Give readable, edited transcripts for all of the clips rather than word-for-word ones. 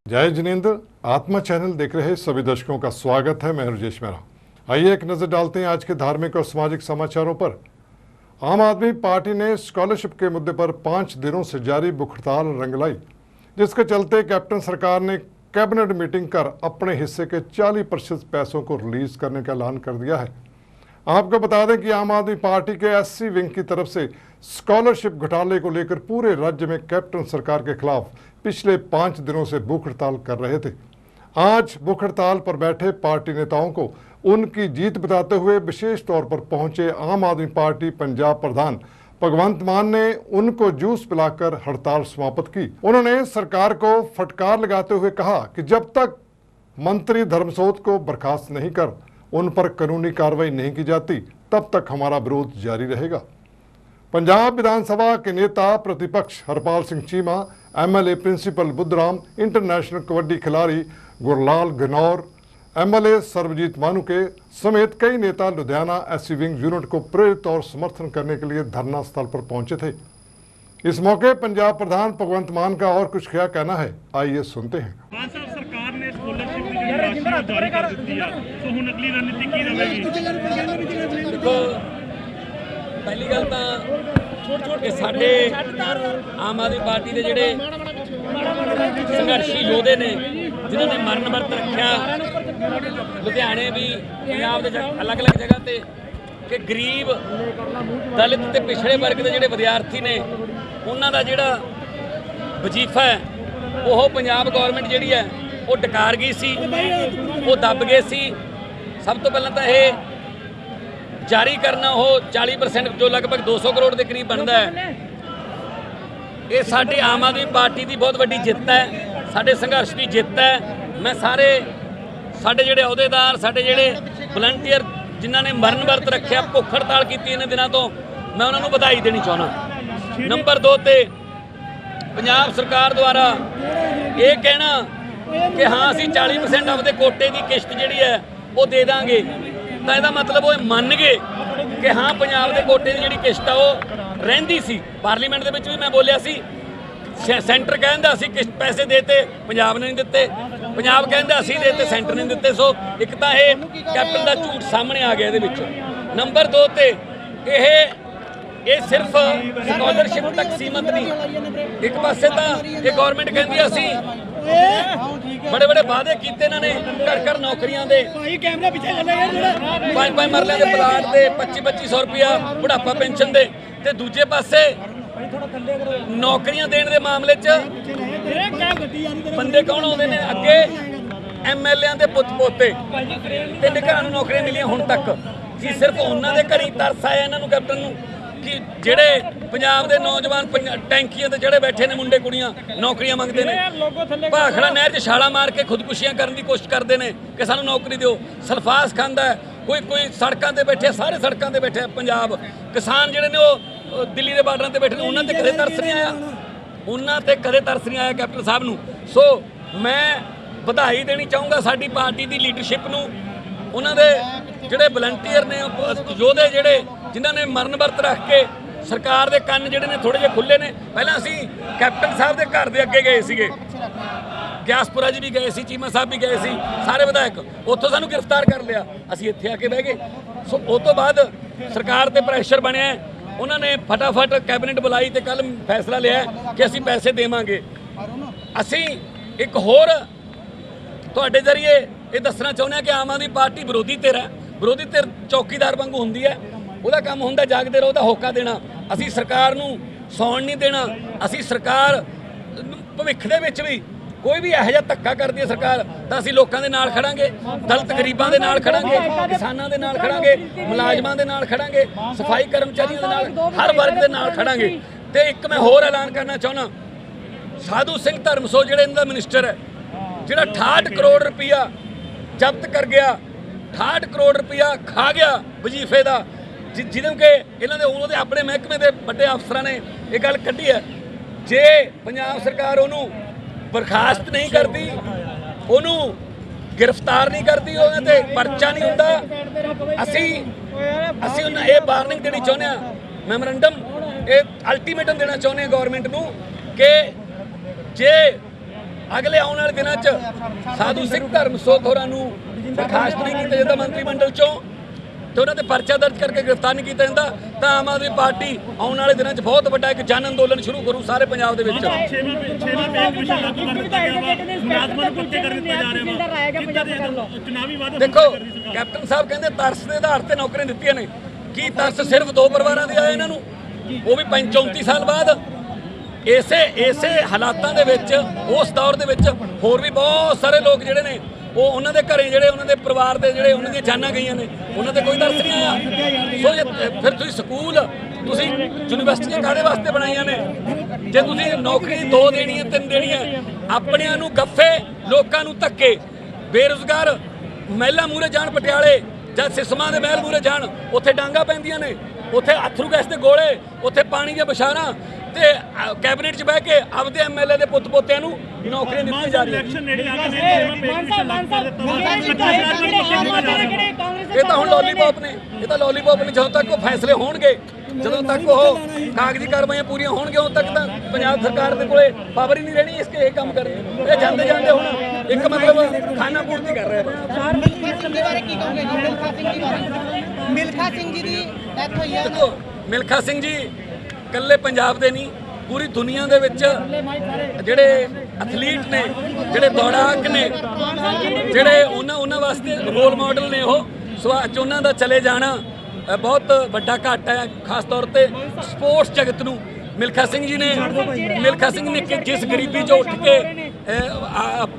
जय जिनेंद्र। आत्मा चैनल देख रहे सभी दर्शकों का स्वागत है। मैं राजेश मेहरा। आइए एक नजर डालते हैं आज के धार्मिक और सामाजिक समाचारों पर। आम आदमी पार्टी ने स्कॉलरशिप के मुद्दे पर 5 दिनों से जारी भूख हड़ताल रंग लाई, जिसके चलते कैप्टन सरकार ने कैबिनेट मीटिंग कर अपने हिस्से के 40% पैसों को रिलीज करने का ऐलान कर दिया है। आपको बता दें कि आम आदमी पार्टी के एससी विंग की तरफ से स्कॉलरशिप घोटाले को लेकर पूरे राज्य में कैप्टन सरकार के खिलाफ पिछले 5 दिनों से भूख हड़ताल कर रहे थे। आज भूख हड़ताल पर बैठे पार्टी नेताओं को उनकी जीत बताते हुए विशेष तौर पर पहुंचे आम आदमी पार्टी पंजाब प्रधान भगवंत मान ने उनको जूस पिलाकर हड़ताल समाप्त की। उन्होंने सरकार को फटकार लगाते हुए कहा कि जब तक मंत्री धर्मसोत को बर्खास्त नहीं कर उन पर कानूनी कार्रवाई नहीं की जाती, तब तक हमारा विरोध जारी रहेगा। पंजाब विधानसभा के नेता प्रतिपक्ष Harpal Singh Cheema, MLA principal Budhram, international kabaddi खिलाड़ी गुरलाल घनौर, एमएलए सर्वजीत मानुके समेत कई नेता लुधियाना एससी विंग यूनिट को प्रेरित और समर्थन करने के लिए धरना स्थल पर पहुंचे थे। इस मौके पंजाब प्रधान भगवंत मान का और कुछ क्या कहना है, आइए सुनते हैं। सरकार ने स्कॉलरशिप की राशि जारी कर दी है, तो हुण अगली रणनीति की रहेगी? देखो, पहली गल तो साडे आम आदमी पार्टी के जिहड़े संघर्षी योधे ने जिन्हों ने मरण वर्त रखा लुधियाने भी पंजाब के अलग अलग जगह ते कि गरीब दलित ते पिछड़े वर्ग के जिहड़े विद्यार्थी ने उन्हां दा जिहड़ा वजीफा है वो पंजाब गौरमेंट जिहड़ी है वो डकार गई सी, वो दब गए सी। सब तो पहले तो यह जारी करना हो 40% जो लगभग 200 करोड़ के करीब बनता है, ये साडी आम आदमी पार्टी की बहुत वड्डी जित है, साडे संघर्ष की जित है। मैं सारे साडे जिहड़े अहुदेदार, साडे जिहड़े वलंटियर जिन्हों ने मरण वर्त रखा, भुख हड़ताल की इन दिनों तो, मैं उन्होंने बधाई देनी चाहना। नंबर 2 ते पंजाब सरकार द्वारा ये कहना कि हाँ असी 40% अपने कोटे की किश्त जी है वो दे देंगे, तो यह मतलब वो मन गए कि हाँ पंजाब के कोटे की जी किश्त है वो रही सी। पार्लीमेंट के भी मैं बोलिया सी, सेंटर कहता असी किश्त पैसे देते, पंजाब ने नहीं दिते, पंजाब कहता असी देते, सेंटर ने दिते। सो एक तो ये कैप्टन का झूठ सामने आ गया ये। नंबर 2 ते ये सिर्फ स्कॉलरशिप तक सीमित नहीं। एक पासे तो ये गौरमेंट कहती असी बड़े बड़े वादे किए इन्होंने, घर नौकरियां दे 5-5 मरलियां के प्लाट दे 2500 रुपया बुढ़ापा पेंशन दे, ते दूजे पासे नौकरियां देने के मामले च बंदे कौन आते हैं अगे, MLA के पुत पोते, 3 घर नौकरियां मिलियां हुण तक। कि सिर्फ उन्होंने घर ही तरस आया इन्होंने कैप्टन नूं कि जेड़े पंजाब के नौजवान टैंकियां ते जड़े बैठे ने मुंडे कुड़ियां नौकरियां मंगते हैं, भाखड़ा नहर च छाला मार के खुदकुशियां करने की कोशिश करते हैं कि सानू नौकरी दो। सल्फास खांदा है, कोई सड़कों पर बैठे, सारे सड़कों पर बैठे पंजाब। किसान जिहड़े ने वो दिल्ली के बार्डर पर बैठे, उन्होंने कदे तरस नहीं आया, उन्होंने कदे तरस नहीं आया कैप्टन साहब नूं। सो मैं बधाई देनी चाहूँगा साडी पार्टी की लीडरशिप नूं, उन्होंने जिहड़े वलंटियर ने योधे जिहड़े जिन्होंने मरण वर्त रख के सरकार के कंन जिहड़े ने थोड़े जे खुले ने। पहले असी कैप्टन साहब के घर के अगे गए सीगे, ग्यासपुरा जी भी गए सी, चीमा साहब भी गए सी, सारे विधायक, उत्थों सानू गिरफ्तार कर लिया, असी इत्थे आके बह गए। सो उस तो बाद सरकार ते प्रैशर बनया, उन्होंने फटाफट कैबिनेट बुलाई तो कल फैसला लिया कि असी पैसे देवांगे। असी एक होर तुहाडे जरिए ये दसना चाहुंदे कि आम आदमी पार्टी विरोधी धिर है, विरोधी धिर चौकीदार वांगू हुंदी है, ਉਹਦਾ ਕੰਮ ਹੁੰਦਾ ਜਾਗਦੇ ਰਹੋ, ਉਹਦਾ ਹੋਕਾ ਦੇਣਾ। ਅਸੀਂ ਸਰਕਾਰ ਨੂੰ ਸੌਣ ਨਹੀਂ ਦੇਣਾ। ਅਸੀਂ ਸਰਕਾਰ ਭਵਿੱਖ ਦੇ ਵਿੱਚ ਵੀ ਕੋਈ ਵੀ ਇਹੋ ਜਿਹਾ ਧੱਕਾ ਕਰਦੀ ਹੈ ਸਰਕਾਰ ਤਾਂ ਅਸੀਂ ਲੋਕਾਂ ਦੇ ਨਾਲ ਖੜਾਂਗੇ, ਦਲਿਤ ਗਰੀਬਾਂ ਦੇ ਨਾਲ ਖੜਾਂਗੇ, ਕਿਸਾਨਾਂ ਦੇ ਨਾਲ ਖੜਾਂਗੇ, ਮੁਲਾਜ਼ਮਾਂ ਦੇ ਨਾਲ ਖੜਾਂਗੇ, ਸਫਾਈ ਕਰਮਚਾਰੀਆਂ ਦੇ ਨਾਲ, ਹਰ ਵਰਗ ਦੇ ਨਾਲ ਖੜਾਂਗੇ। ਤੇ ਇੱਕ ਮੈਂ ਹੋਰ ਐਲਾਨ ਕਰਨਾ ਚਾਹੁੰਦਾ, ਸਾਧੂ ਸਿੰਘ ਧਰਮਸੋ ਜਿਹੜੇ ਇਹਨਾਂ ਦਾ ਮਿਨਿਸਟਰ ਹੈ, ਜਿਹੜਾ 68 ਕਰੋੜ ਰੁਪਇਆ ਜ਼ਬਤ ਕਰ ਗਿਆ, 68 ਕਰੋੜ ਰੁਪਇਆ ਖਾ ਗਿਆ ਵजीफे ਦਾ, ਜਿਹਨੂੰ ਕਿ ਇਹਨਾਂ ਦੇ ਉਹਦੇ ਆਪਣੇ ਮਹਿਕਮੇ ਦੇ ਵੱਡੇ ਅਫਸਰਾਂ ਨੇ ਇਹ ਗੱਲ ਕੱਢੀ ਹੈ। ਜੇ ਪੰਜਾਬ ਸਰਕਾਰ ਉਹਨੂੰ ਬਰਖਾਸਤ ਨਹੀਂ ਕਰਦੀ, ਉਹਨੂੰ गिरफ्तार नहीं करती, उन्होंने परचा नहीं होंदा। असी उन्हें ये वार्निंग देनी चाहते हैं, मैमोरेंडम ये अल्टीमेटम देना चाहते हैं गौरमेंट नूं कि जे ਅਗਲੇ ਆਉਣ ਵਾਲੇ ਦਿਨਾਂ 'ਚ ਸਾਧੂ ਸਿੱਖ ਧਰਮ ਸੋਖੋਰਾਂ ਨੂੰ ਬਰਖਾਸਤ ਨਹੀਂ ਕੀਤਾ ਜਾਂਦਾ ਮੰਤਰੀ ਮੰਡਲ 'ਚੋਂ ਤੇ ਉਹਨਾਂ ਤੇ ਪਰਚਾ ਦਰਜ ਕਰਕੇ ਗ੍ਰਿਫਤਾਰ ਨਹੀਂ ਕੀਤਾ ਜਾਂਦਾ ਤਾਂ ਆਮ ਆਦਮੀ ਪਾਰਟੀ ਆਉਣ ਵਾਲੇ ਦਿਨਾਂ 'ਚ ਬਹੁਤ ਵੱਡਾ ਇੱਕ ਜਨ ਅੰਦੋਲਨ ਸ਼ੁਰੂ ਕਰੂ ਸਾਰੇ ਪੰਜਾਬ ਦੇ ਵਿੱਚ। ਛੇਵਾਂ ਪੇ ਕਮਿਸ਼ਨ ਲਾਗੂ ਕਰ ਦਿੱਤਾ ਗਿਆ ਵਾ, ਮੁਲਾਜ਼ਮਾਂ ਨੂੰ ਪੱਕੇ ਕਰ ਦਿੱਤਾ ਜਾ ਰਿਹਾ ਵਾ। ਚੁਣਾਵੀ ਵਾਅਦਾ ਦੇਖੋ ਕੈਪਟਨ ਸਾਹਿਬ ਕਹਿੰਦੇ ਤਰਸ ਦੇ ਆਧਾਰ ਤੇ ਨੌਕਰੀਆਂ ਦਿੱਤੀਆਂ ਨੇ। ਕੀ ਤਰਸ ਸਿਰਫ 2 ਪਰਿਵਾਰਾਂ ਦੇ ਆਏ ਇਹਨਾਂ ਨੂੰ, ਉਹ ਵੀ 34 ਸਾਲ ਬਾਅਦ? ਇਸੇ ਹਾਲਾਤਾਂ ਦੇ ਵਿੱਚ ਉਸ ਦੌਰ ਦੇ ਵਿੱਚ ਹੋਰ ਵੀ ਬਹੁਤ ਸਾਰੇ ਲੋਕ ਜਿਹੜੇ ਨੇ ਉਹ ਉਹਨਾਂ ਦੇ ਘਰੇ ਜਿਹੜੇ ਉਹਨਾਂ ਦੇ ਪਰਿਵਾਰ ਦੇ ਜਿਹੜੇ ਉਹਨਾਂ ਦੀਆਂ ਜਾਨਾਂ ਗਈਆਂ ਨੇ ਉਹਨਾਂ ਤੇ ਕੋਈ ਤਰਸ ਨਹੀਂ ਆਇਆ। ਸੋ ਫਿਰ ਤੁਸੀਂ ਸਕੂਲ ਤੁਸੀਂ ਯੂਨੀਵਰਸਿਟੀਆਂ ਕਾਹਦੇ ਵਾਸਤੇ ਬਣਾਈਆਂ ਨੇ? ਜੇ ਤੁਸੀਂ ਨੌਕਰੀ 2 ਦੇਣੀ ਹੈ 3 ਦੇਣੀ ਹੈ, ਆਪਣਿਆਂ ਨੂੰ ਗੱਫੇ ਲੋਕਾਂ ਨੂੰ ਧੱਕੇ, ਬੇਰੁਜ਼ਗਾਰ ਮਹਿਲਾ ਮੂਹਰੇ ਜਾਣ ਪਟਿਆਲੇ ਜਾਂ ਸਿਸਮਾਂ ਦੇ ਮਹਿਲ ਮੂਹਰੇ ਜਾਣ, ਉੱਥੇ ਡਾਂਗਾ ਪੈਂਦੀਆਂ ਨੇ, ਉੱਥੇ ਅਥਰੂ ਗੈਸ ਦੇ ਗੋਲੇ, ਉੱਥੇ ਪਾਣੀ ਦੀਆਂ ਬਸ਼ਾਰਾਂ ਤੇ ਕੈਬਨਿਟ 'ਚ ਬਹਿ ਕੇ ਆਪਦੇ ਐਮਐਲਏ ਦੇ ਪੁੱਤ ਪੋਤਿਆਂ ਨੂੰ ਨੌਕਰੀਆਂ ਦਿੱਤੀਆਂ ਜਾ ਰਹੀਆਂ। ਇਲੈਕਸ਼ਨ ਨੇੜੇ ਆ ਗਏ ਨੇ, ਛੇਵਾਂ ਪੇ ਕਮਿਸ਼ਨ ਲਾਗੂ ਕਰ ਦਿੱਤਾ ਇਹ ਤਾਂ ਹੁਣ ਲੋਲੀਪੌਪ ਨੇ, ਇਹ ਤਾਂ ਲੋਲੀਪੌਪ ਨੇ। ਜਦੋਂ ਤੱਕ ਉਹ ਫੈਸਲੇ ਹੋਣਗੇ, ਜਦੋਂ ਤੱਕ ਉਹ ਕਾਗਜ਼ੀ ਕਾਰਵਾਈਆਂ ਪੂਰੀਆਂ ਹੋਣਗੀਆਂ, ਉਦੋਂ ਤੱਕ ਤਾਂ ਪੰਜਾਬ ਸਰਕਾਰ ਦੇ ਕੋਲੇ ਪਾਵਰ ਹੀ ਨਹੀਂ ਰਹਿਣੀ ਇਸ ਇਹ ਕੰਮ ਕਰਨ ਦੀ। ਇਹ ਜਾਂਦੇ ਜਾਂਦੇ ਹੁਣ ਇੱਕ ਮਤਲਬ ਖਾਨਾ ਪੂਰਤੀ ਕਰ ਰਹੇ ਮਿਲਖਾ ਸਿੰਘ ਜੀ ਦੀ ਡੈਥ ਹੋਈ ਹੈ। ਦੇਖੋ ਮਿਲਖਾ ਸਿੰਘ ਜੀ ਇਕੱਲੇ ਪੰਜਾਬ ਦੇ ਨਹੀਂ, ਪੂਰੀ ਦੁਨੀਆ ਦੇ ਵਿੱਚ ਜਿਹੜੇ ਐਥਲੀਟ ਨੇ, ਜਿਹੜੇ ਦੌੜਾਕ ਨੇ, ਜਿਹੜੇ ਉਹਨਾਂ ਵਾਸਤੇ ਰੋਲ ਮਾਡਲ ਨੇ, ਉਹ ਸੋ ਅੱਜ ਉਹਨਾਂ ਦਾ ਚਲੇ ਜਾਣਾ ਬਹੁਤ ਵੱਡਾ ਘਾਟਾ ਹੈ, ਖਾਸ ਤੌਰ ਤੇ ਸਪੋਰਟਸ ਜਗਤ ਨੂੰ। ਮਿਲਖਾ ਸਿੰਘ ਨੇ ਜਿਸ ਗਰੀਬੀ 'ਚੋਂ ਉੱਠ ਕੇ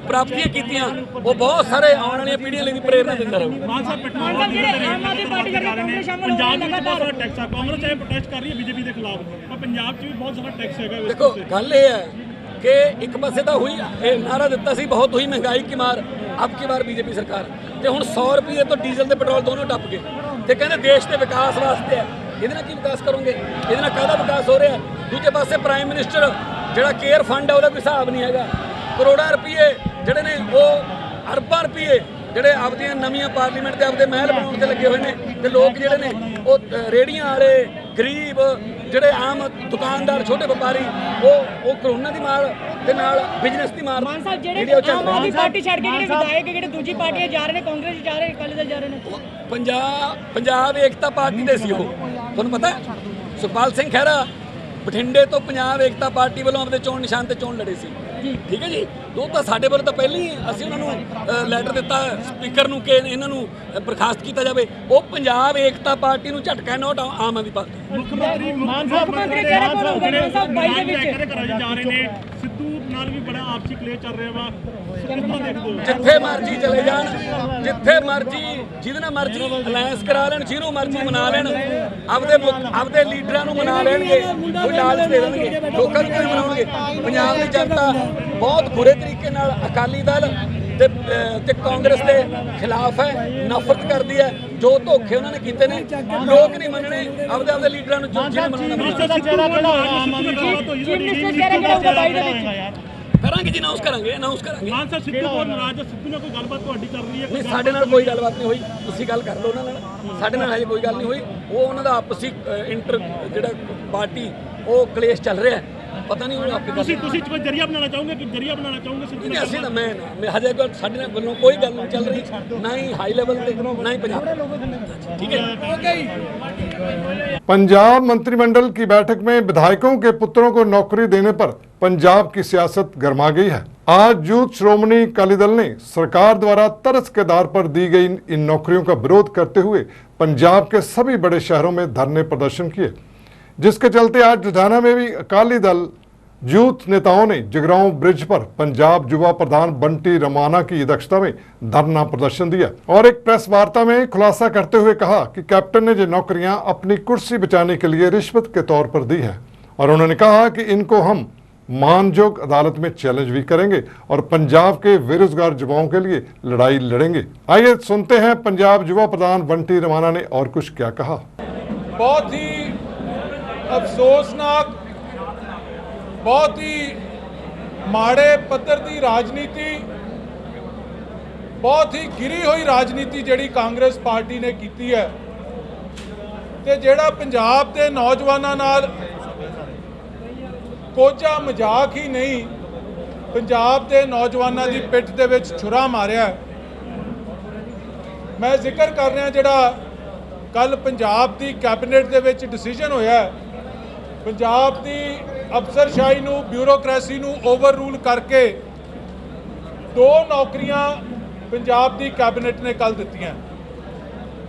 ਪ੍ਰਾਪਤੀਆਂ ਕੀਤੀਆਂ, ਉਹ ਬਹੁਤ ਸਾਰੇ ਆਉਣ ਵਾਲੀਆਂ ਪੀੜ੍ਹੀਆਂ ਲਈ ਵੀ ਪ੍ਰੇਰਨਾ ਦਿੰਦਾ ਰਹੂ। ਮਾਨ ਸਾਹਿਬ ਪੈਟਰੋਲ ਡੀਜ਼ਲ ਦੇ ਰੇਟ ਪੰਜਾਬ ਵਿੱਚ ਬਹੁਤ ਸਾਰਾ ਟੈਕਸ ਆ, ਕਾਂਗਰਸ ਚਾਹੇ ਪ੍ਰੋਟੈਸਟ ਕਰ ਰਹੀ ਹੈ ਬੀਜੇਪੀ ਦੇ ਖਿਲਾਫ, ਪਰ ਪੰਜਾਬ 'ਚ ਵੀ ਬਹੁਤ ਸਾਰਾ ਟੈਕਸ ਹੈਗਾ। ਦੇਖੋ ਗੱਲ ਇਹ ਹੈ ਕਿ ਇੱਕ ਪਾਸੇ ਤਾਂ ਹੋਈ ਇਹ ਨਾਰਾ ਦਿੱਤਾ ਸੀ ਬਹੁਤ ਹੋਈ ਮਹਿੰਗਾਈ ਕੀ ਮਾਰ, ਅਬ ਕੀ ਵਾਰ ਬੀਜੇਪੀ ਸਰਕਾਰ, ਤੇ ਹੁਣ 100 ਰੁਪਏ ਤੋਂ ਡੀਜ਼ਲ ਤੇ ਪੈਟਰੋਲ ਦੋਨੋਂ ਟੱਪ ਗਏ ਤੇ ਕਹਿੰਦੇ ਦੇਸ਼ ਦੇ ਵਿਕਾਸ ਵਾਸਤੇ ਹੈ। ਇਹਦੇ ਨਾਲ ਕੀ ਵਿਕਾਸ ਕਰੋਗੇ? ਇਹਦੇ ਨਾਲ ਕਾਹਦਾ ਵਿਕਾਸ ਹੋ ਰਿਹਾ? ਦੂਜੇ ਪਾਸੇ ਪ੍ਰਾਈਮ ਮਿਨਿਸਟਰ ਜਿਹੜਾ ਕੇਅਰ ਫੰਡ ਹੈ ਉਹਦਾ ਕੋਈ ਹਿਸਾਬ ਨਹੀਂ ਹੈਗਾ। ਕਰੋੜਾਂ ਰੁਪਏ ਜਿਹੜੇ ਨੇ ਉਹ ਅਰਬਾਂ ਰੁਪਏ ਜਿਹੜੇ ਆਪਦੀਆਂ ਨਵੀਆਂ ਪਾਰਲੀਮੈਂਟ ਤੇ ਆਪਦੇ ਮਹਿਲ ਬਣਾਉਣ ਤੇ ਲੱਗੇ ਹੋਏ ਨੇ, ਤੇ ਲੋਕ ਜਿਹੜੇ ਨੇ ਉਹ ਰੇੜੀਆਂ ਵਾਲੇ, ਗਰੀਬ, ਜਿਹੜੇ ਆਮ ਦੁਕਾਨਦਾਰ, ਛੋਟੇ ਵਪਾਰੀ, ਉਹ ਕਰੋਨਾ ਦੀ ਮਾਰ ਦੇ ਨਾਲ ਬਿਜ਼ਨਸ ਦੀ ਮਾਰ ਜਿਹੜੀ ਉਹ ਚੱਲ ਰਹੀ ਹੈ। ਪਾਰਟੀ ਛੱਡ ਕੇ ਜਿਹੜੇ ਵਿਧਾਇਕ ਜਿਹੜੇ ਦੂਜੀ ਪਾਰਟੀਆਂ ਜਾ ਰਹੇ ਨੇ, ਕਾਂਗਰਸ ਜਾ ਰਹੇ, ਅਕਾਲੀ ਦਲ ਜਾ ਰਹੇ ਨੇ। ਪੰਜਾਬ ਏਕਤਾ ਪਾਰਟੀ ਦੇ ਸੀ ਉਹ, ਤੁਹਾਨੂੰ ਪਤਾ ਹੈ? ਸੁਖਪਾਲ ਸਿੰਘ ਖਹਿਰਾ ਬਠਿੰਡੇ ਤੋਂ ਪੰਜਾਬ ਏਕਤਾ ਪਾਰਟੀ ਵੱਲੋਂ ਆਪਣੇ ਚੋਣ ਨਿਸ਼ਾਨ ਤੇ ਚੋਣ ਲੜੇ ਸੀ, ਠੀਕ ਹੈ ਜੀ। ਉਹ ਤਾਂ ਸਾਡੇ ਵੱਲੋਂ ਤਾਂ ਪਹਿਲਾਂ ਹੀ ਅਸੀਂ ਉਹਨਾਂ ਨੂੰ ਲੈਟਰ ਦਿੱਤਾ ਸਪੀਕਰ ਨੂੰ ਕਿ ਇਹਨਾਂ ਨੂੰ ਬਰਖਾਸਤ ਕੀਤਾ ਜਾਵੇ। ਉਹ ਪੰਜਾਬ ਏਕਤਾ ਪਾਰਟੀ ਨੂੰ ਝਟਕਾ ਹੈ, ਨੋਟ ਆਮ ਆਦਮੀ ਪਾਰਟੀ। ਮੁੱਖ ਮੰਤਰੀ ਕਿਹੜਾ ਕੋਲ ਜਾ ਰਹੇ ਨੇ, ਸਿੱਧੂ ਨਾਲ ਵੀ ਬੜਾ ਆਪਸੀ ਕਲੇਸ਼ ਚੱਲ ਰਿਹਾ ਵਾ, ਕਿੱਦਾਂ ਦੇਖਦੇ ਹੋ? ਜਿੱਥੇ ਮਰਜ਼ੀ ਚਲੇ ਜਾਣ, ਜਿੱਥੇ ਮਰਜ਼ੀ ਜਿਹਦੇ ਨਾਲ ਮਰਜ਼ੀ ਅਲਾਇੰਸ ਕਰਾ ਲੈਣ, ਜਿਹਨੂੰ ਮਰਜ਼ੀ ਮਨਾ ਲੈਣ, ਆਪਦੇ ਲੀਡਰਾਂ ਨੂੰ ਮਨਾ ਲੈਣਗੇ, ਕੋਈ ਲਾਲਚ ਦੇ ਦੇਣਗੇ, ਲੋਕਾਂ ਨੂੰ ਕਿਉਂ ਮਨਾਉਣਗੇ? ਪੰਜਾਬ ਦੀ ਜਨਤਾ ਬਹੁਤ ਬੁਰੇ ਤਰੀਕੇ ਨਾਲ ਅਕਾਲੀ ਦਲ ਤੇ ਕਾਂਗਰਸ ਦੇ ਖਿਲਾਫ ਹੈ, ਨਫ਼ਰਤ ਕਰਦੀ ਹੈ। ਜੋ ਧੋਖੇ ਉਹਨਾਂ ਨੇ ਕੀਤੇ ਨੇ ਲੋਕ ਨਹੀਂ ਮੰਨਣੇ, ਆਪਦੇ ਲੀਡਰਾਂ ਨੂੰ ਜਿਹਨੇ ਮੰਨਣਾ ਕਰਾਂਗੇ ਜੀ, ਅਨਾਉਂਸ ਕਰਾਂਗੇ। ਮਾਨ ਸਾਹਿਬ ਸਿੱਧੂ ਕੋਲ ਨਾਰਾਜ਼, ਸਿੱਧੂ ਨਾਲ ਕੋਈ ਗੱਲਬਾਤ ਤੁਹਾਡੀ ਕਰ ਰਹੀ ਹੈ? ਨਹੀਂ, ਸਾਡੇ ਨਾਲ ਕੋਈ ਗੱਲਬਾਤ ਨਹੀਂ ਹੋਈ, ਤੁਸੀਂ ਗੱਲ ਕਰ ਲਓ ਉਹਨਾਂ ਨਾਲ, ਸਾਡੇ ਨਾਲ ਹਜੇ ਕੋਈ ਗੱਲ ਨਹੀਂ ਹੋਈ। ਉਹ ਉਹਨਾਂ ਦਾ ਆਪਸੀ ਜਿਹੜਾ ਪਾਰਟੀ ਉਹ ਕਲੇਸ਼ ਚੱਲ ਰਿਹਾ, ਪਤਾ ਨਹੀਂ ਉਹ ਆਪਕੇ ਤੁਸੀਂ ਕੋਈ ਜਰੀਆ ਬਣਾਉਣਾ ਚਾਹੋਗੇ ਕਿ ਜਰੀਆ ਬਣਾਉਣਾ ਚਾਹੋਗੇ ਸਿੱਧੂ ਨਹੀਂ? ਅਸੀਂ ਤਾਂ ਮੈਂ ਹਜੇ ਸਾਡੇ ਨਾਲ ਵੱਲੋਂ ਕੋਈ ਗੱਲ ਨਹੀਂ ਚੱਲ ਰਹੀ, ਨਾ ਹੀ ਹਾਈ ਲੈਵਲ ਤੇ ਨਾ ਹੀ ਪੰਜਾਬ, ठीक है। पंजाब मंत्रिमंडल की बैठक में विधायकों के पुत्रों को नौकरी देने पर पंजाब की सियासत गर्मा गई है। आज यूथ श्रोमणी अकाली दल ने सरकार द्वारा तरस के आधार पर दी गई इन नौकरियों का विरोध करते हुए पंजाब के सभी बड़े शहरों में धरने प्रदर्शन किए, जिसके चलते आज लुधियाना में भी अकाली दल यूथ नेताओं ने जगरांव ब्रिज पर पंजाब युवा प्रधान बंटी रमाना की अध्यक्षता में धरना प्रदर्शन दिया और एक प्रेस वार्ता में खुलासा करते हुए कहा कि कैप्टन ने जो नौकरियां अपनी कुर्सी बचाने के लिए रिश्वत के तौर पर दी हैं और उन्होंने कहा कि इनको हम मानजोग अदालत में चैलेंज भी करेंगे और पंजाब के बेरोजगार युवाओं के लिए लड़ाई लड़ेंगे। आइए सुनते हैं पंजाब युवा प्रधान बंटी रमाना ने और कुछ क्या कहा। बहुत ही अफसोसनाक, बहुत ही माड़े पद्धर की राजनीति, बहुत ही गिरी हुई राजनीति जिहड़ी कांग्रेस पार्टी ने की है ते जिहड़ा पंजाब के नौजवानों नाल कोझा मजाक ही नहीं ਪੰਜਾਬ ਦੇ ਨੌਜਵਾਨਾਂ ਦੀ ਪਿੱਠ ਦੇ ਵਿੱਚ ਛੁਰਾ ਮਾਰਿਆ ਹੈ। ਮੈਂ ਜ਼ਿਕਰ ਕਰ ਰਿਹਾ ਜਿਹੜਾ ਕੱਲ ਪੰਜਾਬ ਦੀ ਕੈਬਨਿਟ ਦੇ ਵਿੱਚ ਡਿਸੀਜਨ ਹੋਇਆ ਹੈ, ਪੰਜਾਬ ਦੀ ਅਫਸਰਸ਼ਾਹੀ ਨੂੰ, ਬਿਊਰੋਕ੍ਰੇਸੀ ਨੂੰ ਓਵਰਰੂਲ ਕਰਕੇ 2 ਨੌਕਰੀਆਂ ਪੰਜਾਬ ਦੀ ਕੈਬਨਿਟ ਨੇ ਕੱਲ ਦਿੱਤੀਆਂ।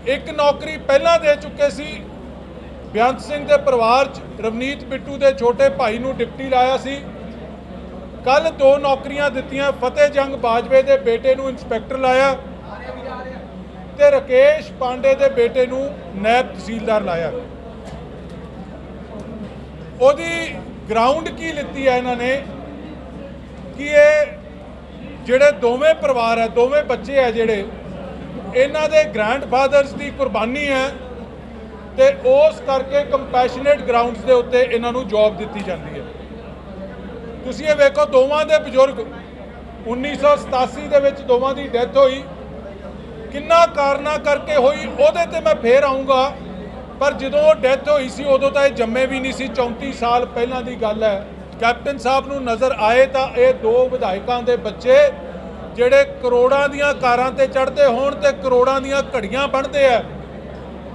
ਇੱਕ ਨੌਕਰੀ ਪਹਿਲਾਂ ਦੇ ਚੁੱਕੇ ਸੀ, ਬੇਅੰਤ ਸਿੰਘ ਦੇ ਪਰਿਵਾਰ 'ਚ ਰਵਨੀਤ ਬਿੱਟੂ ਦੇ ਛੋਟੇ ਭਾਈ ਨੂੰ ਡਿਪਟੀ ਲਾਇਆ ਸੀ। ਕੱਲ 2 ਨੌਕਰੀਆਂ ਦਿੱਤੀਆਂ, ਫਤਿਹ ਜੰਗ ਬਾਜਵੇ ਦੇ ਬੇਟੇ ਨੂੰ ਇੰਸਪੈਕਟਰ ਲਾਇਆ ਤੇ ਰਕੇਸ਼ ਪਾਂਡੇ ਦੇ ਬੇਟੇ ਨੂੰ ਨਾਇਬ ਤਹਿਸੀਲਦਾਰ ਲਾਇਆ। ਉਹਦੀ ਗਰਾਊਂਡ ਕੀ ਲਿੱਤੀ ਹੈ ਇਹਨਾਂ ਨੇ ਕਿ ਇਹ ਜਿਹੜੇ ਦੋਵੇਂ ਪਰਿਵਾਰ ਹੈ, ਦੋਵੇਂ ਬੱਚੇ ਹੈ ਜਿਹੜੇ, ਇਹਨਾਂ ਦੇ ਗ੍ਰੈਂਡਫਾਦਰਸ ਦੀ ਕੁਰਬਾਨੀ ਹੈ ਤੇ ਉਸ ਕਰਕੇ ਕੰਪੈਸ਼ਨੇਟ ਗਰਾਊਂਡਸ ਦੇ ਉੱਤੇ ਇਹਨਾਂ ਨੂੰ ਜੌਬ ਦਿੱਤੀ ਜਾਂਦੀ ਹੈ। ਤੁਸੀਂ ਇਹ ਵੇਖੋ, ਦੋਵਾਂ ਦੇ ਬਜ਼ੁਰਗ 1987 ਦੇ ਵਿੱਚ ਦੋਵਾਂ ਦੀ ਡੈਥ ਹੋਈ। ਕਿੰਨਾ ਕਾਰਨਾਂ ਕਰਕੇ ਹੋਈ ਉਹਦੇ ਤੇ ਮੈਂ ਫੇਰ ਆਉਂਗਾ, ਪਰ ਜਦੋਂ ਉਹ ਡੈਥ ਹੋਈ ਸੀ ਉਦੋਂ ਤਾਂ ਇਹ ਜੰਮੇ ਵੀ ਨਹੀਂ ਸੀ, 34 ਸਾਲ ਪਹਿਲਾਂ ਦੀ ਗੱਲ ਹੈ। ਕੈਪਟਨ ਸਾਹਿਬ ਨੂੰ ਨਜ਼ਰ ਆਏ ਤਾਂ ਇਹ 2 ਵਿਧਾਇਕਾਂ ਦੇ ਬੱਚੇ ਜਿਹੜੇ ਕਰੋੜਾਂ ਦੀਆਂ ਕਾਰਾਂ ਤੇ ਚੜ੍ਹਦੇ ਹੋਣ ਤੇ ਕਰੋੜਾਂ ਦੀਆਂ ਘੜੀਆਂ ਬਣਦੇ ਆ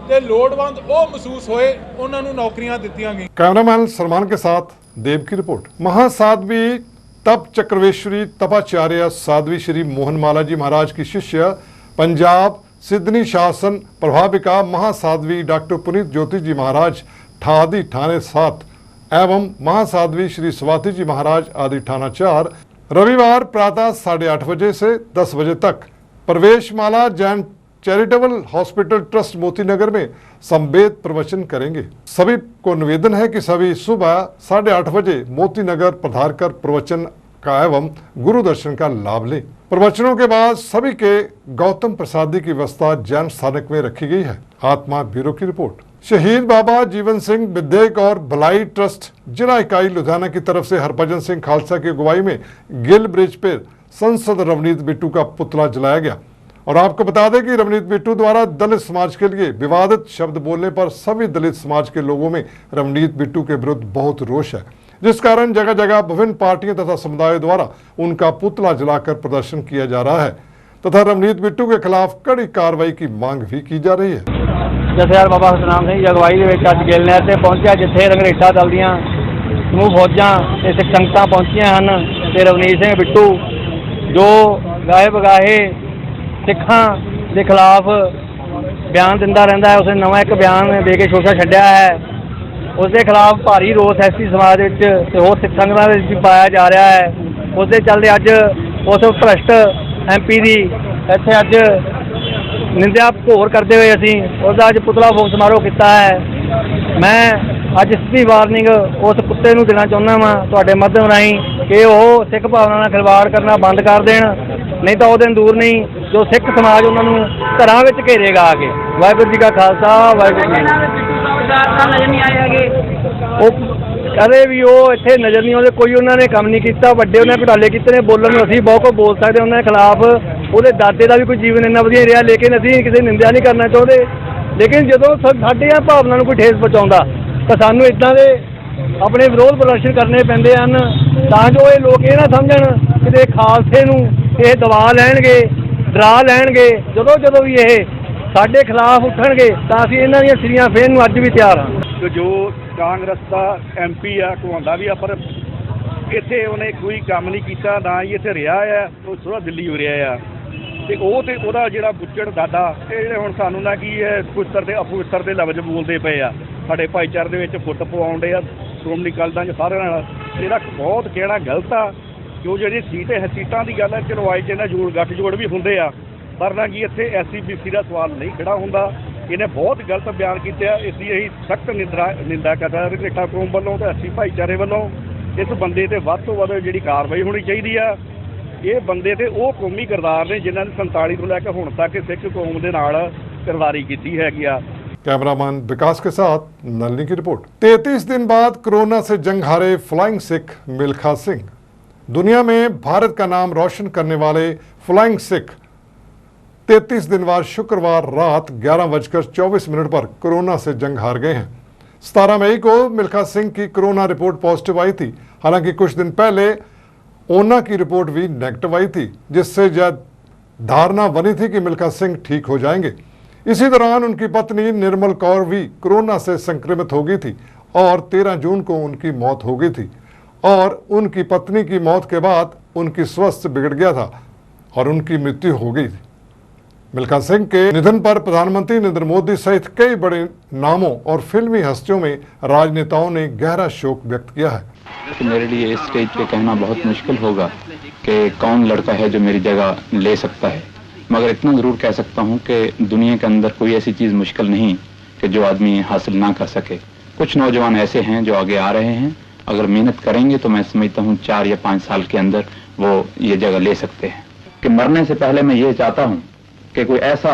ਤੇ ਲੋੜਵੰਦ ਉਹ ਮਹਿਸੂਸ ਹੋਏ, ਉਹਨਾਂ ਨੂੰ ਨੌਕਰੀਆਂ ਦਿੱਤੀਆਂ ਗਈਆਂ। कैमरामैन सलमान के साथ देव की रिपोर्ट। महासाध्वी तप चक्रवेश्वरी तपाचार्य साध्वी श्री मोहनमाला जी महाराज की शिष्य, पंजाब सिडनी शासन प्रभाविका महासाध्वी डॉक्टर पुनीत ज्योति जी महाराज ठादी ठाणे 7 एवं महासाध्वी श्री स्वाति जी महाराज आदि ठाणा 4 रविवार प्रातः 8:30 बजे से 10 बजे तक प्रवेशमाला Jain charitable hospital trust Motinagar में संवेद प्रवचन करेंगे। सभी को निवेदन है कि सभी सुबह 8:30 बजे मोतीनगर पधार कर प्रवचन का एवं गुरु दर्शन का लाभ लें। प्रवचनों के बाद सभी के गौतम प्रसादी की व्यवस्था जैन स्थानक में रखी गई है। आत्मा ब्यूरो की रिपोर्ट। शहीद बाबा जीवन सिंह विद्यक और भलाई ट्रस्ट जिला इकाई लुधियाना की तरफ से हरभजन सिंह खालसा की अगुवाई में गिल ब्रिज पर सांसद रवनीत बिट्टू का पुतला जलाया गया। और आपको बता दें कि रवनीत बिट्टू द्वारा दलित समाज के लिए विवादित शब्द बोलने पर सभी दलित समाज के लोगों में रवनीत बिट्टू के विरुद्ध बहुत रोष है, जिस कारण जगह जगह विभिन्न पार्टियों तथा समुदायों द्वारा उनका पुतला जलाकर प्रदर्शन किया जा रहा है तथा रवनीत बिट्टू के खिलाफ कड़ी कार्रवाई की मांग भी की जा रही है। जथेदार बाबा सतनाम सिंह अगवाई ਦੇ ਵਿੱਚ ਅੱਜ ਗਿੱਲ ਨਹਿਰ ਤੇ ਪਹੁੰਚਿਆ, ਜਿੱਥੇ ਰੰਗਰੇਟਾ ਦਲ ਦੀਆਂ ਸਮੂਹ ਫੌਜਾਂ ਤੇ ਸਿੱਖ ਸੰਗਤਾਂ ਪਹੁੰਚੀਆਂ ਹਨ ਤੇ ਰਵਨੀਤ ਸਿੰਘ ਬਿੱਟੂ ਜੋ ਗਾਏ ਬਗਾਏ ਸਿੱਖਾਂ ਦੇ ਖਿਲਾਫ ਬਿਆਨ ਦਿੰਦਾ ਰਹਿੰਦਾ ਹੈ, ਉਸਨੇ ਨਵਾਂ ਇੱਕ ਬਿਆਨ ਦੇ ਕੇ ਸ਼ੋਸ਼ਾ ਛੱਡਿਆ ਹੈ। ਉਸ ਦੇ ਖਿਲਾਫ ਭਾਰੀ ਰੋਸ ਐਸਟੀ ਸਮਾਜ ਵਿੱਚ ਤੇ ਹੋਰ ਸਿੱਖ ਸੰਗਤਾਂ ਦੇ ਵਿੱਚ ਪਾਇਆ ਜਾ ਰਿਹਾ ਹੈ। ਉਸ ਦੇ ਚੱਲਦੇ ਅੱਜ ਉਸ ਭ੍ਰਸ਼ਟ MP ਦੀ ਇੱਥੇ ਅੱਜ ਨਿੰਦਿਆ ਘੋਰ ਕਰਦੇ ਹੋਏ ਅਸੀਂ ਉਹਦਾ ਅੱਜ ਪੁਤਲਾ ਫੂਕ ਸਮਾਰੋਹ ਕੀਤਾ ਹੈ। ਮੈਂ ਅੱਜ ਸਿੱਧੀ ਵਾਰਨਿੰਗ ਉਸ ਕੁੱਤੇ ਨੂੰ ਦੇਣਾ ਚਾਹੁੰਦਾ ਵਾਂ ਤੁਹਾਡੇ ਮਾਧਿਅਮ ਰਾਹੀਂ ਕਿ ਉਹ ਸਿੱਖ ਭਾਵਨਾ ਨਾਲ ਖਿਲਵਾੜ ਕਰਨਾ ਬੰਦ ਕਰ ਦੇਣ, ਨਹੀਂ ਤਾਂ ਉਹ ਦਿਨ ਦੂਰ ਨਹੀਂ ਜੋ ਸਿੱਖ ਸਮਾਜ ਉਹਨਾਂ ਨੂੰ ਘਰਾਂ ਵਿੱਚ ਘੇਰੇਗਾ ਆ ਕੇ। ਵਾਹਿਗੁਰੂ ਜੀ ਕਾ ਖਾਲਸਾ, ਵਾਹਿਗੁਰੂ ਜੀ ਨਜ਼ਰ ਨਹੀਂ ਆਏ ਹੈਗੇ, ਉਹ ਕਦੇ ਵੀ ਉਹ ਇੱਥੇ ਨਜ਼ਰ ਨਹੀਂ ਆਉਂਦੇ, ਕੋਈ ਉਹਨਾਂ ਨੇ ਕੰਮ ਨਹੀਂ ਕੀਤਾ, ਵੱਡੇ ਉਹਨਾਂ ਘੁਟਾਲੇ ਕੀਤੇ ਨੇ। ਬੋਲਣ ਨੂੰ ਅਸੀਂ ਬਹੁਤ ਕੁਝ ਬੋਲ ਸਕਦੇ ਉਹਨਾਂ ਦੇ ਖਿਲਾਫ, ਉਹਦੇ ਦਾਦੇ ਦਾ ਵੀ ਕੋਈ ਜੀਵਨ ਇੰਨਾ ਵਧੀਆ ਰਿਹਾ, ਲੇਕਿਨ ਅਸੀਂ ਕਿਸੇ ਦੀ ਨਿੰਦਿਆ ਨਹੀਂ ਕਰਨਾ ਚਾਹੁੰਦੇ। ਲੇਕਿਨ ਜਦੋਂ ਸਾਡੀਆਂ ਭਾਵਨਾ ਨੂੰ ਕੋਈ ਠੇਸ ਪਹੁੰਚਾਉਂਦਾ ਤਾਂ ਸਾਨੂੰ ਇੱਦਾਂ ਦੇ ਆਪਣੇ ਵਿਰੋਧ ਪ੍ਰਦਰਸ਼ਨ ਕਰਨੇ ਪੈਂਦੇ ਹਨ, ਤਾਂ ਜੋ ਇਹ ਲੋਕ ਇਹ ਨਾ ਸਮਝਣ ਕਿ ਖਾਲਸੇ ਨੂੰ ਇਹ ਦਬਾ ਲੈਣਗੇ, ਡਰਾ ਲੈਣਗੇ। ਜਦੋਂ ਵੀ ਇਹ ਸਾਡੇ ਖਿਲਾਫ ਉੱਠਣਗੇ ਤਾਂ ਅਸੀਂ ਇਹਨਾਂ ਦੀਆਂ ਸਿਰੀਆਂ ਫੇਰਨ ਨੂੰ ਅੱਜ ਵੀ ਤਿਆਰ ਹਾਂ। ਜੋ ਕਾਂਗਰਸ ਦਾ MP ਆ ਘੁਆਉਂਦਾ ਵੀ ਆ, ਪਰ ਇੱਥੇ ਉਹਨੇ ਕੋਈ ਕੰਮ ਨਹੀਂ ਕੀਤਾ, ਨਾ ਹੀ ਇੱਥੇ ਰਿਹਾ ਆ, ਉਹ ਥੋੜਾ ਦਿੱਲੀ ਹੋ ਰਿਹਾ ਆ। ਤੇ ਉਹਦਾ ਜਿਹੜਾ ਬੁੱਚੜ ਦਾਦਾ, ਇਹ ਜਿਹੜੇ ਹੁਣ ਸਾਨੂੰ ਨਾ ਕੀ ਹੈ ਪਵਿੱਤਰ ਤੇ ਅਪਵਿੱਤਰ ਦੇ ਲਫ਼ਜ਼ ਬੋਲਦੇ ਪਏ ਆ, ਸਾਡੇ ਭਾਈਚਾਰੇ ਦੇ ਵਿੱਚ ਫੁੱਟ ਪਵਾਉਂਦੇ ਆ ਸ਼੍ਰੋਮਣੀ ਅਕਾਲੀ ਦਲ ਚ ਸਾਰਿਆਂ ਨਾਲ। ਇਹਦਾ ਬਹੁਤ ਕਹਿਣਾ ਗਲਤ ਆ। ਜੋ ਜਿਹੜੀ ਸੀਟਾਂ ਦੀ ਗੱਲ ਹੈ, ਚਲੋ ਆਈ ਚ ਇਹਨਾਂ ਗੱਠਜੋੜ ਵੀ ਹੁੰਦੇ ਆ, ਪਰ ਨਾ ਕੀ ਇੱਥੇ SC BC ਦਾ ਸਵਾਲ ਨਹੀਂ ਖੜਾ ਹੁੰਦਾ। ਇਹਨੇ ਬਹੁਤ ਗਲਤ ਬਿਆਨ ਕੀਤੇ ਆ, ਇਸ ਦੀ ਅਸੀਂ ਸਖਤ ਨਿੰਦਾ ਕਰਦਾ ਰੰਗਰੇਟਾ ਕੌਮ ਵੱਲੋਂ ਤੇ SC ਭਾਈਚਾਰੇ ਵੱਲੋਂ। ਇਸ ਬੰਦੇ ਤੇ ਵੱਧ ਤੋਂ ਵੱਧ ਜਿਹੜੀ ਕਾਰਵਾਈ ਹੋਣੀ ਚਾਹੀਦੀ ਆ। ਇਹ ਬੰਦੇ ਤੇ ਉਹ ਕੌਮੀ ਕਿਰਦਾਰ ਨੇ ਜਿਨ੍ਹਾਂ ਨੇ 47 ਤੋਂ ਲੈ ਕੇ ਹੁਣ ਤੱਕ ਸਿੱਖ ਕੌਮ ਦੇ ਨਾਲ किरदारी की हैगी। कैमरामैन विकास के साथ नलनी की रिपोर्ट। 33 दिन बाद कोरोना से जंग हारे फ्लाइंग सिख मिल्खा सिंह। दुनिया में भारत का नाम रोशन करने वाले फ्लाइंग सिख 33 दिन बाद शुक्रवार रात 11:24 पर कोरोना से जंग हार गए हैं। 17 मई को मिल्खा सिंह की कोरोना रिपोर्ट पॉजिटिव आई थी। हालांकि कुछ दिन पहले ऊना की रिपोर्ट भी नेगेटिव आई थी, जिससे जब धारणा बनी थी कि मिल्खा सिंह ठीक हो जाएंगे। इसी दौरान उनकी पत्नी निर्मल कौर भी कोरोना से संक्रमित हो गई थी और 13 जून को उनकी मौत हो गई थी और उनकी पत्नी की मौत के बाद उनकी स्वास्थ्य बिगड़ गया था और उनकी मृत्यु हो गई थी। मिल्खा सिंह के निधन पर प्रधानमंत्री नरेंद्र मोदी सहित कई बड़े नामों और फिल्मी हस्तियों में राजनेताओं ने गहरा शोक व्यक्त किया है। कि मेरे लिए इस स्टेज पे कहना बहुत मुश्किल होगा कि कौन लड़का है जो मेरी जगह ले सकता है, मगर इतना ज़रूर कह सकता हूँ कि दुनिया के अंदर कोई ऐसी चीज़ मुश्किल नहीं कि जो आदमी हासिल ना कर सके। कुछ नौजवान ऐसे हैं जो आगे आ रहे हैं, अगर मेहनत करेंगे तो मैं समझता हूँ 4 या 5 साल के अंदर वो ये जगह ले सकते हैं। कि मरने से पहले मैं ये चाहता हूँ कि कोई ऐसा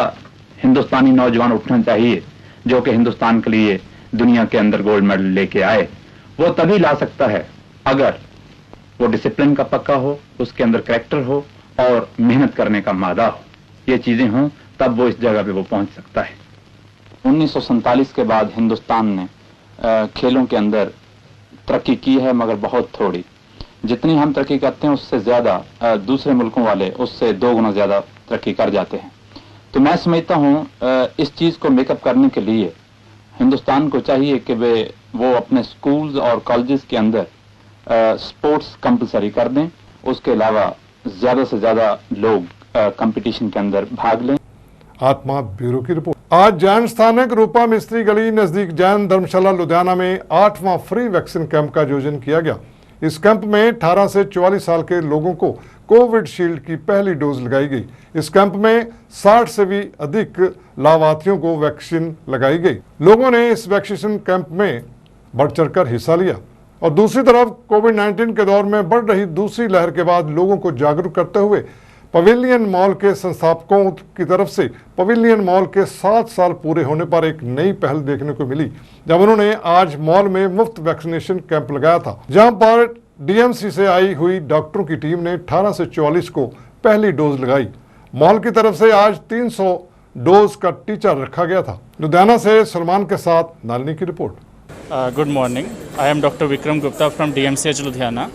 हिंदुस्तानी नौजवान उठना चाहिए जो कि हिंदुस्तान के लिए दुनिया के अंदर गोल्ड मेडल लेके आए। वो तभी ला सकता है अगर वो डिसिप्लिन का पक्का हो, उसके अंदर कैरेक्टर हो और मेहनत करने का मादा हो। ये चीजें हों तब वो इस जगह पे वो पहुंच सकता है। 1947 के बाद हिंदुस्तान ने खेलों के अंदर तरक्की की है, मगर बहुत थोड़ी। जितनी हम तरक्की करते हैं उससे ज्यादा दूसरे मुल्कों वाले उससे 2 गुना ज्यादा तरक्की कर जाते हैं। तो मैं समझता हूँ इस चीज को मेकअप करने के लिए हिंदुस्तान को चाहिए कि वो अपने स्कूल्स और कॉलेजेस के अंदर स्पोर्ट्स कंपलसरी कर दें। उसके अलावा ज्यादा से ज्यादा लोग कंपटीशन के अंदर भाग लें। आत्मा ब्यूरो की रिपोर्ट। आज जैन स्थानक रूपा मिस्त्री गली नजदीक जैन धर्मशाला लुधियाना में 8वां फ्री वैक्सीन कैंप का आयोजन किया गया। इस कैंप में 18 से 44 साल के लोगों को कोविड शील्ड की पहली डोज लगाई गई। इस कैंप में 60 से भी अधिक लाभार्थियों को वैक्सीन लगाई गई। लोगों ने इस वैक्सीनेशन कैंप में बढ़ चढ़कर हिस्सा लिया और दूसरी तरफ कोविड-19 के दौर में बढ़ रही दूसरी लहर के बाद लोगों को जागरूक करते हुए पवेलियन मॉल के संस्थापकों की तरफ से पवेलियन मॉल के 7 साल पूरे होने पर एक नई पहल देखने को मिली, जब उन्होंने आज मॉल में मुफ्त वैक्सीनेशन कैंप लगाया था, जहां पर डीएमसी से आई हुई डॉक्टरों की टीम ने 18 से 44 को पहली डोज लगाई। मॉल की तरफ से आज 300 डोज का टीचा रखा गया था। लुधियाना से सलमान के साथ नालिनी की report. Good morning, I am doctor Vikram Gupta from DMCH Ludhiana.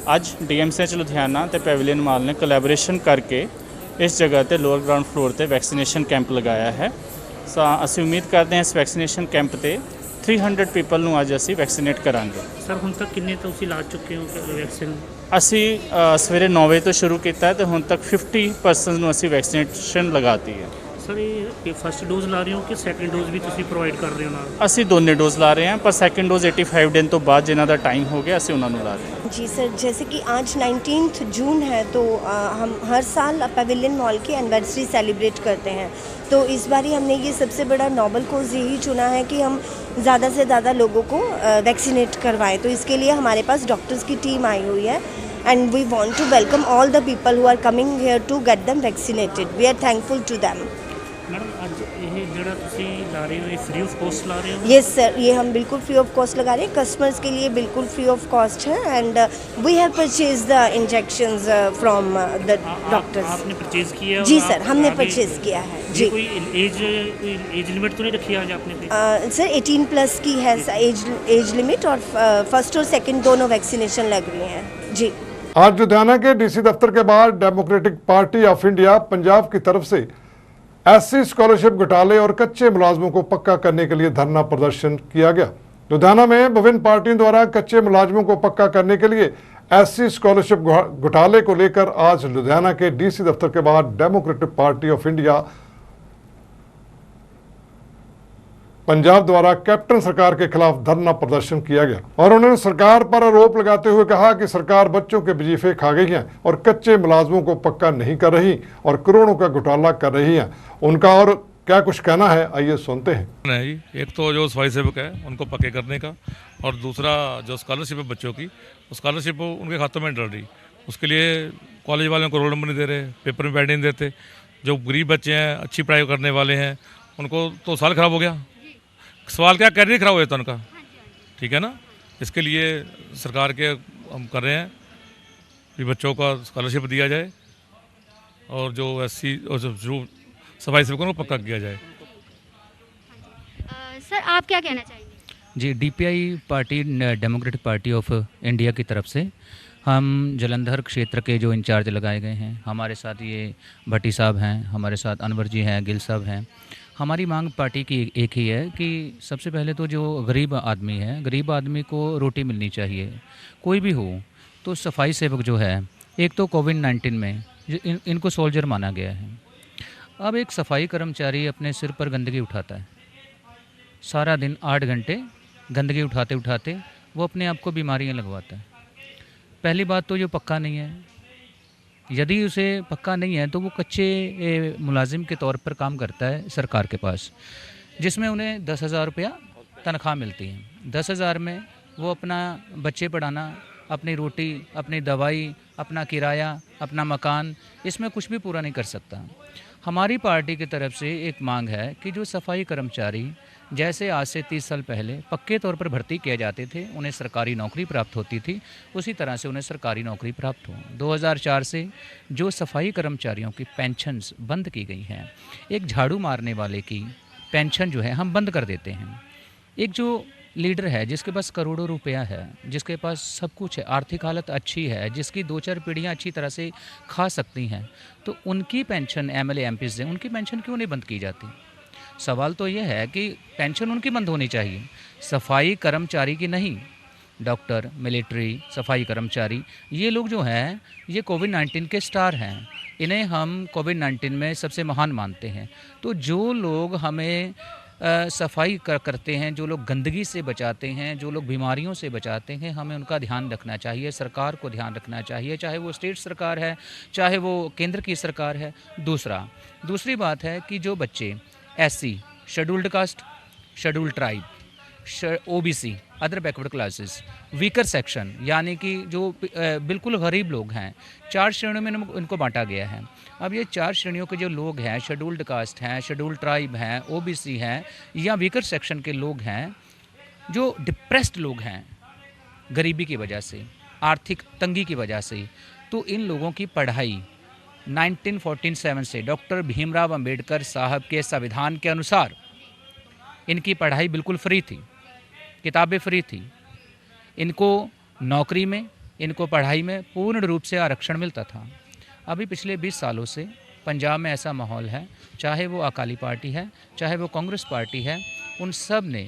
ਅੱਜ DMCH ਲੁਧਿਆਣਾ ਤੇ ਪੈਵਿਲੀਅਨ ਮਾਲ ਨੇ ਕੋਲੈਬੋਰੇਸ਼ਨ ਕਰਕੇ ਇਸ ਜਗ੍ਹਾ ਤੇ ਲੋਅਰ ਗਰਾਊਂਡ ਫਲੋਰ ਤੇ ਵੈਕਸੀਨੇਸ਼ਨ ਕੈਂਪ ਲਗਾਇਆ ਹੈ। ਅਸੀਂ ਉਮੀਦ ਕਰਦੇ ਹਾਂ ਇਸ ਵੈਕਸੀਨੇਸ਼ਨ ਕੈਂਪ ਤੇ 300 ਪੀਪਲ ਨੂੰ ਅੱਜ ਅਸੀਂ ਵੈਕਸੀਨੇਟ ਕਰਾਂਗੇ। ਸਰ ਹੁਣ ਤੱਕ ਕਿੰਨੇ ਤੁਸੀਂ ਲਾ ਚੁੱਕੇ ਹੋ ਵੈਕਸੀਨ? ਅਸੀਂ ਸਵੇਰੇ 9 ਵਜੇ ਤੋਂ ਸ਼ੁਰੂ ਕੀਤਾ ਤੇ ਹੁਣ ਤੱਕ 50 ਪਰਸਨਸ ਨੂੰ ਅਸੀਂ ਵੈਕਸੀਨੇਸ਼ਨ ਲਗਾਤੀ ਹੈ। ਸਰ ਇਹ ਫਸਟ ਡੋਜ਼ ਲਾ ਰਹੇ ਹੋ ਕਿ ਸੈਕੰਡ ਡੋਜ਼ ਵੀ ਤੁਸੀਂ ਪ੍ਰੋਵਾਈਡ ਕਰ ਰਹੇ ਹੋ ਨਾਲ? ਅਸੀਂ ਦੋਨੇ ਡੋਜ਼ ਲਾ ਰਹੇ ਹਾਂ, ਪਰ ਸੈਕੰਡ ਡੋਜ਼ 85 ਦਿਨ ਤੋਂ ਬਾਅਦ ਜਿਨ੍ਹਾਂ ਦਾ ਟਾਈਮ ਹੋ ਗਿਆ ਅਸੀਂ ਉਹਨਾਂ ਨੂੰ ਲਾ ਰਹੇ ਹਾਂ। जी सर, जैसे कि आज 19 जून है तो हम हर साल पवेलियन मॉल की एनिवर्सरी सेलिब्रेट करते हैं। तो इस बार हमने ये सबसे बड़ा नोबल कोज यही चुना है कि हम ज़्यादा से ज़्यादा लोगों को वैक्सीनेट करवाएं। तो इसके लिए हमारे पास डॉक्टर्स की टीम आई हुई है and we want to welcome all the people who are coming here to get them vaccinated. We are thankful to them. Madam आज ये ਜਿਹੜਾ ਤੁਸੀਂ ਲਾ ਰਹੇ ਹੋ ਇਹ फ्री ऑफ कॉस्ट ला रहे हो? यस सर, ये हम बिल्कुल फ्री ऑफ कॉस्ट लगा रहे हैं। कस्टमर्स के लिए बिल्कुल फ्री ऑफ कॉस्ट है and we have purchase the injections from the doctors. आपने परचेज किया? जी सर, हमने परचेज किया है जी। कोई एज लिमिट तो नहीं रखी आज आपने पे? सर 18 प्लस की है एज लिमिट और फर्स्ट और सेकंड दोनों वैक्सीनेशन लग रही हैं जी। आज लुधियाना के डीसी दफ्तर के बाहर democratic party of India Punjab की तरफ से SC स्कॉलरशिप घोटाले और कच्चे मुलाजमों को पक्का करने के लिए धरना प्रदर्शन किया गया। लुधियाना में विभिन्न पार्टियों द्वारा कच्चे मुलाजमों को पक्का करने के लिए SC स्कॉलरशिप घोटाले को लेकर आज लुधियाना के DC दफ्तर के बाहर democratic party of India Punjab द्वारा कैप्टन सरकार के खिलाफ धरना प्रदर्शन किया गया और उन्होंने सरकार पर आरोप लगाते हुए कहा कि सरकार बच्चों के वजीफे खा गई है और कच्चे मुलाजमों को पक्का नहीं कर रही और करोड़ों का घोटाला कर रही है। उनका और क्या कुछ कहना है, आइए सुनते हैं। एक तो जो सफाई सेवक है उनको पक्के करने का और दूसरा जो स्कॉलरशिप है बच्चों की, स्कॉलरशिप उनके खातों में डल रही, उसके लिए कॉलेज वालों को रोल नंबर नहीं दे रहे, पेपर में बैठ नहीं देते। जो गरीब बच्चे हैं, अच्छी पढ़ाई करने वाले हैं, उनको तो साल ख़राब हो गया। सवाल क्या, कैरियर खराब हो जाता उनका, ठीक है ना। इसके लिए सरकार के हम कर रहे हैं कि बच्चों का स्कॉलरशिप दिया जाए और जो SC और जो सफाई सेवकों को पक्का किया जाए। सर आप क्या कहना चाहेंगे? जी, DPI party democratic party of India की तरफ से हम जलंधर क्षेत्र के जो इंचार्ज लगाए गए हैं, हमारे साथ ये भट्टी साहब हैं, हमारे साथ अनवर जी हैं, गिल साहब हैं। हमारी मांग पार्टी की एक ही है कि सबसे पहले तो जो गरीब आदमी है, गरीब आदमी को रोटी मिलनी चाहिए, कोई भी हो। तो सफाई सेवक जो है, एक तो कोविड-19 में इनको सोल्जर माना गया है। अब एक सफाई कर्मचारी अपने सिर पर गंदगी उठाता है, सारा दिन 8 घंटे गंदगी उठाते उठाते वो अपने आप को बीमारियां लगवाता है। पहली बात तो ये पक्का नहीं है, यदि उसे पक्का नहीं है तो वो कच्चे मुलाजिम के तौर पर काम करता है सरकार के पास, जिसमें उन्हें 10,000 रुपया तनख्वाह मिलती है। 10,000 में वो अपना बच्चे पढ़ाना, अपनी रोटी, अपनी दवाई, अपना किराया, अपना मकान, इसमें कुछ भी पूरा नहीं कर सकता। हमारी पार्टी की तरफ से एक मांग है कि जो सफाई कर्मचारी जैसे आज से 30 साल पहले पक्के तौर पर भर्ती किए जाते थे, उन्हें सरकारी नौकरी प्राप्त होती थी, उसी तरह से उन्हें सरकारी नौकरी प्राप्त हो। 2004 से जो सफाई कर्मचारियों की पेंशन्स बंद की गई हैं, एक झाड़ू मारने वाले की पेंशन जो है हम बंद कर देते हैं। एक जो लीडर है जिसके पास करोड़ों रुपया है, जिसके पास सब कुछ है, आर्थिक हालत अच्छी है, जिसकी 2-4 पीढ़ियाँ अच्छी तरह से खा सकती हैं, तो उनकी पेंशन एमएलए एमपीज़ हैं, उनकी पेंशन क्यों नहीं बंद की जाती? सवाल तो ये है कि पेंशन उनकी बंद होनी चाहिए, सफाई कर्मचारी की नहीं। डॉक्टर, मिलिट्री, सफाई कर्मचारी, ये लोग जो हैं ये कोविड-19 के स्टार हैं, इन्हें हम कोविड-19 में सबसे महान मानते हैं। तो जो लोग हमें सफाई करते हैं, जो लोग गंदगी से बचाते हैं, जो लोग बीमारियों से बचाते हैं, हमें उनका ध्यान रखना चाहिए, सरकार को ध्यान रखना चाहिए, चाहे वो स्टेट सरकार है, चाहे वो केंद्र की सरकार है। दूसरी बात है कि जो बच्चे SC, scheduled caste, scheduled tribe, OBC, other backward classes, weaker section, यानी कि जो बिल्कुल गरीब लोग हैं, 4 श्रेणियों में इनको बांटा गया है। अब ये 4 श्रेणियों के जो लोग हैं, शेड्यूल्ड कास्ट हैं, शेड्यूल्ड ट्राइब हैं, OBC हैं या वीकर सेक्शन के लोग हैं, जो डिप्रेस्ड लोग हैं गरीबी की वजह से, आर्थिक तंगी की वजह से, तो इन लोगों की पढ़ाई 1947 से डॉक्टर भीमराव अंबेडकर साहब के संविधान के अनुसार इनकी पढ़ाई बिल्कुल फ्री थी, किताबें फ्री थी, इनको नौकरी में, इनको पढ़ाई में पूर्ण रूप से आरक्षण मिलता था। अभी पिछले 20 सालों से पंजाब में ऐसा माहौल है, चाहे वो अकाली पार्टी है, चाहे वो कांग्रेस पार्टी है, उन सब ने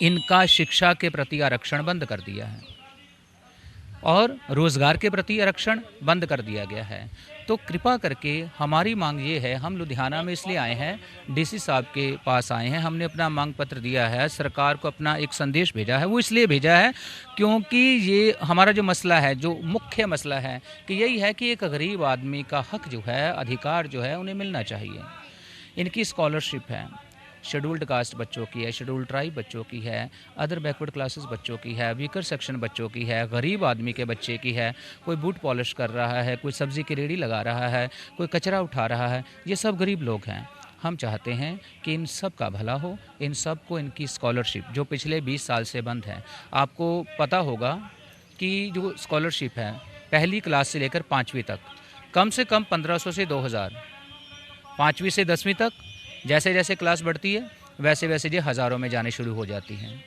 इनका शिक्षा के प्रति आरक्षण बंद कर दिया है और रोज़गार के प्रति आरक्षण बंद कर दिया गया है। तो कृपा करके हमारी मांग ये है, हम लुधियाना में इसलिए आए हैं, DC साहब के पास आए हैं, हमने अपना मांग पत्र दिया है, सरकार को अपना एक संदेश भेजा है। वो इसलिए भेजा है क्योंकि ये हमारा जो मसला है, जो मुख्य मसला है, कि यही है कि एक गरीब आदमी का हक जो है, अधिकार जो है, उन्हें मिलना चाहिए। इनकी स्कॉलरशिप है, शेड्यूल्ड कास्ट बच्चों की है, शेड्यूल्ड ट्राइब बच्चों की है, अदर बैकवर्ड क्लासेस बच्चों की है, वीकर सेक्शन बच्चों की है, गरीब आदमी के बच्चे की है, कोई बूट पॉलिश कर रहा है, कोई सब्ज़ी की रेहड़ी लगा रहा है, कोई कचरा उठा रहा है, ये सब गरीब लोग हैं। हम चाहते हैं कि इन सब का भला हो, इन सब को इनकी स्कॉलरशिप जो पिछले 20 साल से बंद है। आपको पता होगा कि जो स्कॉलरशिप है, पहली क्लास से लेकर 5वीं तक कम से कम 1500 से 2000, 5वीं से 10वीं तक जैसे जैसे क्लास बढ़ती है वैसे वैसे ये हज़ारों में जाने शुरू हो जाती हैं,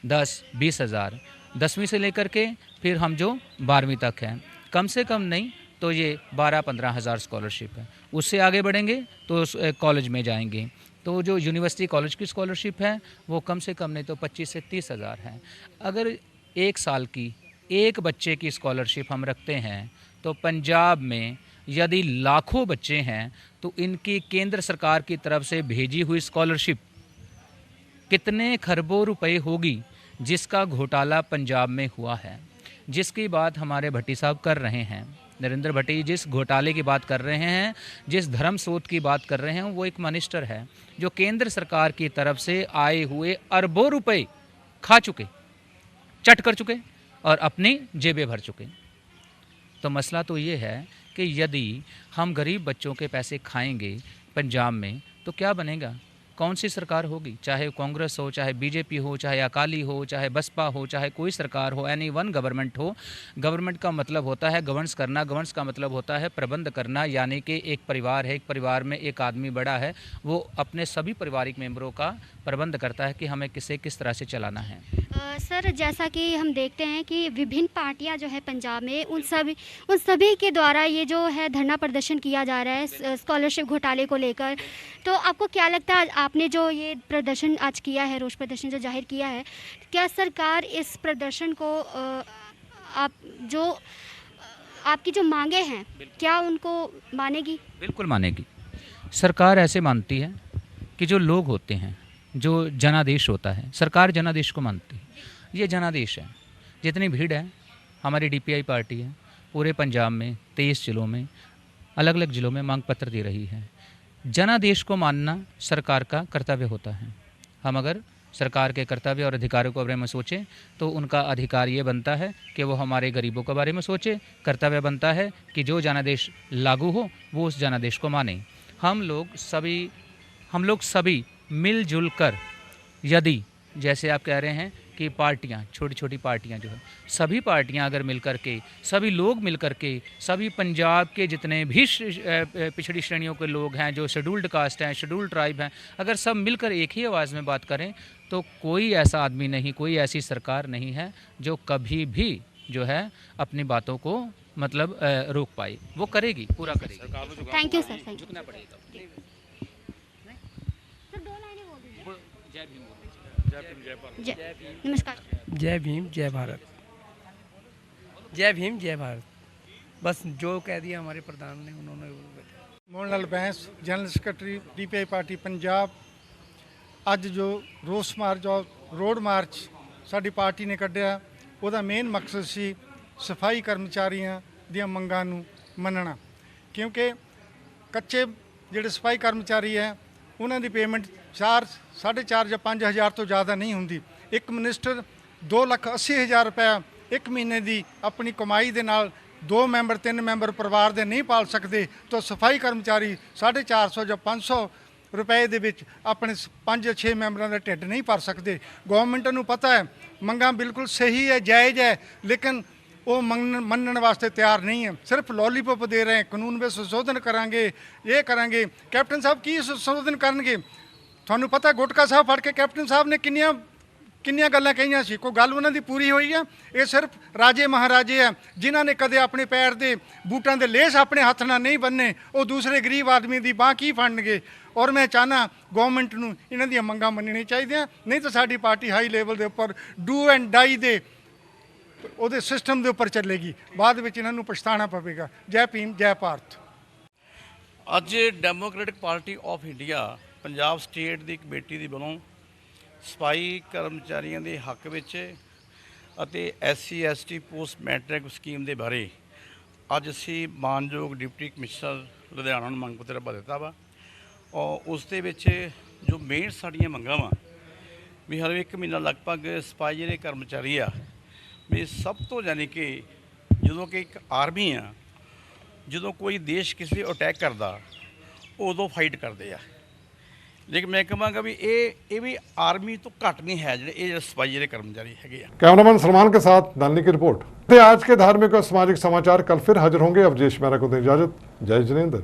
10-20 हज़ार। 10वीं से लेकर के फिर हम जो 12वीं तक हैं, कम से कम नहीं तो ये 12-15 हज़ार स्कॉलरशिप है। उससे आगे बढ़ेंगे तो कॉलेज में जाएंगे, तो जो यूनिवर्सिटी कॉलेज की स्कॉलरशिप है वो कम से कम नहीं तो 25 से 30 हज़ार है। अगर 1 साल की एक बच्चे की स्कॉलरशिप हम रखते हैं तो पंजाब में यदि लाखों बच्चे हैं तो इनकी केंद्र सरकार की तरफ से भेजी हुई स्कॉलरशिप कितने खरबों रुपए होगी, जिसका घोटाला पंजाब में हुआ है, जिसकी बात हमारे भट्टी साहब कर रहे हैं। नरेंद्र भट्टी जिस घोटाले की बात कर रहे हैं, जिस धर्म स्रोत की बात कर रहे हैं, वो एक मिनिस्टर है जो केंद्र सरकार की तरफ से आए हुए अरबों रुपए खा चुके, चट कर चुके और अपनी जेबें भर चुके। तो मसला तो ये है कि यदि हम गरीब बच्चों के पैसे खाएंगे पंजाब में तो क्या बनेगा, कौन सी सरकार होगी, चाहे कांग्रेस हो, चाहे बीजेपी हो, चाहे अकाली हो, चाहे बसपा हो, चाहे कोई सरकार हो, एनी वन गवर्नमेंट हो। गवर्नमेंट का मतलब होता है गवर्नेंस करना, गवर्नेंस का मतलब होता है प्रबंध करना, यानी कि एक परिवार है, एक परिवार में एक आदमी बड़ा है, वो अपने सभी पारिवारिक मेंबरों का प्रबंध करता है कि हमें किसे किस तरह से चलाना है। सर, जैसा कि हम देखते हैं कि विभिन्न पार्टियां जो है पंजाब में उन सभी के द्वारा ये जो है धरना प्रदर्शन किया जा रहा है स्कॉलरशिप घोटाले को लेकर, तो आपको क्या लगता है आपने जो ये प्रदर्शन आज किया है, रोष प्रदर्शन जो जाहिर किया है, क्या सरकार इस प्रदर्शन को आपकी जो मांगे हैं क्या उनको मानेगी? बिल्कुल मानेगी। सरकार ऐसे मानती है कि जो लोग होते हैं, जो जनादेश होता है, सरकार जनादेश को मानती है। ये जनादेश है। जितनी भीड़ है, हमारी DPI पार्टी है, पूरे पंजाब में 23 जिलों में, अलग अलग जिलों में मांग पत्र दे रही है। जनादेश को मानना सरकार का कर्तव्य होता है। हम अगर सरकार के कर्तव्य और अधिकारों के बारे में सोचें तो उनका अधिकार ये बनता है कि वो हमारे गरीबों के बारे में सोचे, कर्तव्य बनता है कि जो जनादेश लागू हो वो उस जनादेश को माने। हम लोग सभी मिलजुल कर, यदि जैसे आप कह रहे हैं कि पार्टियां, छोटी छोटी पार्टियां जो है, सभी पार्टियां अगर मिलकर के, सभी लोग मिलकर के, सभी पंजाब के जितने भी पिछड़ी श्रेणियों के लोग हैं, जो शेड्यूल्ड कास्ट हैं, शेड्यूल्ड ट्राइब हैं, अगर सब मिलकर एक ही आवाज़ में बात करें तो कोई ऐसा आदमी नहीं, कोई ऐसी सरकार नहीं है जो कभी भी जो है अपनी बातों को मतलब रोक पाए। वो करेगी, पूरा करेगी। Thank you sir. थैंक झुकना पड़ेगा। नमस्कार। जय भीम जय भारत। जय भीम जय भारत। बस जो कह दिया हमारे प्रधान ने, उन्होंने Mohan Lal Bains, general secretary DPI party Punjab. ਅੱਜ ਜੋ ਰੋਸ ਮਾਰਚ ਔਰ ਰੋਡ ਮਾਰਚ ਸਾਡੀ ਪਾਰਟੀ ਨੇ ਕੱਢਿਆ, ਉਹਦਾ ਮੇਨ ਮਕਸਦ ਸੀ ਸਫਾਈ ਕਰਮਚਾਰੀਆਂ ਦੀਆਂ ਮੰਗਾਂ ਨੂੰ ਮੰਨਣਾ, ਕਿਉਂਕਿ ਕੱਚੇ ਜਿਹੜੇ ਸਫਾਈ ਕਰਮਚਾਰੀ ਹੈ ਉਹਨਾਂ ਦੀ ਪੇਮੈਂਟ 4.5 ਜਾਂ 5 ਹਜ਼ਾਰ ਤੋਂ ਜ਼ਿਆਦਾ ਨਹੀਂ ਹੁੰਦੀ। ਇੱਕ ਮਿਨਿਸਟਰ 2,80,000 ਰੁਪਇਆ ਇੱਕ ਮਹੀਨੇ ਦੀ ਆਪਣੀ ਕਮਾਈ ਦੇ ਨਾਲ 2 ਮੈਂਬਰ 3 ਮੈਂਬਰ ਪਰਿਵਾਰ ਦੇ ਨਹੀਂ ਪਾਲ ਸਕਦੇ, ਤਾਂ ਸਫਾਈ ਕਰਮਚਾਰੀ 450 ਜਾਂ 500 ਰੁਪਏ ਦੇ ਵਿੱਚ ਆਪਣੇ 5 ਜਾਂ 6 ਮੈਂਬਰਾਂ ਦਾ ਢਿੱਡ ਨਹੀਂ ਭਰ ਸਕਦੇ। ਗਵਰਨਮੈਂਟ ਨੂੰ ਪਤਾ ਹੈ ਮੰਗਾਂ ਬਿਲਕੁਲ ਸਹੀ ਹੈ, ਜਾਇਜ਼ ਹੈ, ਲੇਕਿਨ ਉਹ ਮੰਨਣ ਵਾਸਤੇ ਤਿਆਰ ਨਹੀਂ ਹੈ। ਸਿਰਫ ਲੋਲੀਪੌਪ ਦੇ ਰਹੇ, ਕਾਨੂੰਨ ਵਿੱਚ ਸੰਸ਼ੋਧਨ ਕਰਾਂਗੇ, ਇਹ ਕਰਾਂਗੇ। ਕੈਪਟਨ ਸਾਹਿਬ ਕੀ ਸੰਸ਼ੋਧਨ ਕਰਨਗੇ? ਤੁਹਾਨੂੰ ਪਤਾ ਗੁਟਕਾ ਸਾਹਿਬ ਫੜ ਕੇ ਕੈਪਟਨ ਸਾਹਿਬ ਨੇ ਕਿੰਨੀਆਂ ਗੱਲਾਂ ਕਹੀਆਂ ਸੀ, ਕੋਈ ਗੱਲ ਉਹਨਾਂ ਦੀ ਪੂਰੀ ਹੋਈ ਹੈ? ਇਹ ਸਿਰਫ ਰਾਜੇ ਮਹਾਰਾਜੇ ਆ ਜਿਨ੍ਹਾਂ ਨੇ ਕਦੇ ਆਪਣੇ ਪੈਰ ਦੇ ਬੂਟਾਂ ਦੇ ਲੇਸ ਆਪਣੇ ਹੱਥ ਨਾਲ ਨਹੀਂ ਬੰਨੇ, ਉਹ ਦੂਸਰੇ ਗਰੀਬ ਆਦਮੀ ਦੀ ਬਾਂਹ ਕੀ ਫੜਨਗੇ? ਔਰ ਮੈਂ ਚਾਹਨਾ ਗਵਰਨਮੈਂਟ ਨੂੰ ਇਹਨਾਂ ਦੀਆਂ ਮੰਗਾਂ ਮੰਨਣੀਆਂ ਚਾਹੀਦੀਆਂ, ਨਹੀਂ ਤਾਂ ਸਾਡੀ ਪਾਰਟੀ ਹਾਈ ਲੈਵਲ ਦੇ ਉੱਪਰ ਡੂ ਐਂਡ ਡਾਈ ਦੇ ਉਹਦੇ ਸਿਸਟਮ ਦੇ ਉੱਪਰ ਚੱਲੇਗੀ, ਬਾਅਦ ਵਿੱਚ ਇਹਨਾਂ ਨੂੰ ਪਛਤਾਣਾ ਪਵੇਗਾ। ਜੈ ਭੀਮ ਜੈ ਭਾਰਤ। ਅੱਜ democratic party of India Punjab state the committee ਦੇ ਵੱਲੋਂ ਸਫਾਈ ਕਰਮਚਾਰੀਆਂ ਦੇ ਹੱਕ ਵਿੱਚ ਅਤੇ SC ST post matric scheme ਦੇ ਬਾਰੇ ਅੱਜ ਅਸੀਂ ਮਾਨਯੋਗ ਡਿਪਟੀ ਕਮਿਸ਼ਨਰ ਲੁਧਿਆਣਾ ਨੂੰ ਮੰਗ ਪੱਤਰ ਭਰ ਦਿੱਤਾ ਵਾ। ਔਰ ਉਸ ਦੇ ਵਿੱਚ ਜੋ ਮੇਨ ਸਾਡੀਆਂ ਮੰਗਾਂ ਵਾ ਵੀ ਹਰ ਇੱਕ ਮਹੀਨਾ ਲਗਭਗ ਸਫਾਈ ਜਿਹੜੇ ਕਰਮਚਾਰੀ ਆ ਵੀ ਸਭ ਤੋਂ ਯਾਨੀ ਕਿ ਜਦੋਂ ਕਿ ਇੱਕ ਆਰਮੀ ਆ, ਜਦੋਂ ਕੋਈ ਦੇਸ਼ ਕਿਸੇ ਅਟੈਕ ਕਰਦਾ ਉਦੋਂ ਫਾਈਟ ਕਰਦੇ ਆ, ਲੇਕਿਨ ਮੈਂ ਕਹਾਂਗਾ ਵੀ ਇਹ ਵੀ ਆਰਮੀ ਤੋਂ ਘੱਟ नहीं है ਜਿਹੜੇ ਇਹ सफाई ਜਿਹੜੇ कर्मचारी ਹੈਗੇ ਆ। कैमरामैन सलमान के साथ नलनी की रिपोर्ट। आज के धार्मिक और सामाजिक समाचार कल फिर हाजिर होंगे। अवधेश मेहरा को दें इजाजत। जय जिनेंद्र।